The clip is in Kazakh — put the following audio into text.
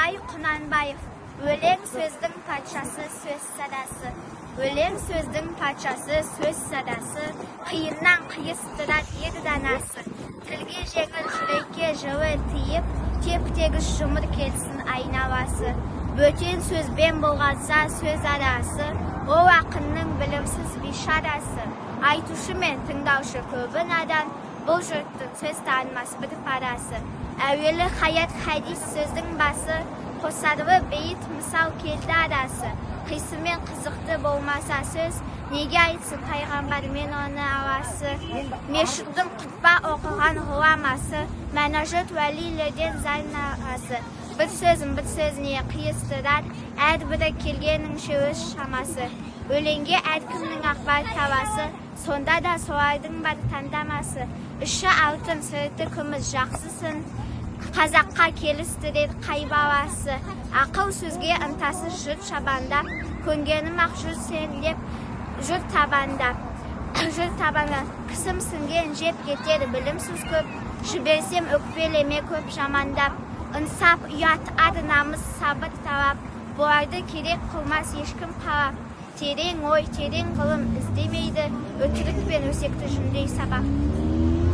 Абай Құнанбаев. Өлең сөздің патшасы, сөз садасы. Өлең сөздің патшасы, сөз садасы. Қиыннан қиыстырар еді данасы. Тілге жеңіл, жүрекке жылы тиіп, теп-тегіс жұмыр келсін айналасы. Бөтен сөзбен болғанса сөз арасы, ол ақынның білімсіз бишарасы. Айтушы мен тыңдаушы көбі надан, бұл жұрттың сөз танымас бір парасы. Әуелі хаят хадис сөздің басы, қосарлы бейіт мысал келді арасы. Қисымен қызықты болмаса сөз, неге айтсын пайғамбармен оны аласы. Мешіттің құтпа оқыған ғұламасы, мәнажат уәлилерден зайнағасы. Бір сөзіне қиыстырар, әрбірі келгеніңше өз шамасы. Өлеңге әркімнің ақбар таласы, сонда да солардың бар таңдамасы. Іші алтын, сырты күміс жақсысын, қазаққа келістірер қай баласы. Ақыл сөзге ынтасыз жұрт шабандап, көнгенім ақ жүр сенлеп, жұрт табандап. Жұрт табандап, кісім сіңген жеп кетер білімсіз көп, жіберсем өкпелеме көп жамандап. Инсап, ұят, ар намыс, сабыр талап, бұларды керек қылмас ешкім қалап. Терең ой, терең ғылым іздемейді, өтірік пен өсекті жүндей сабап.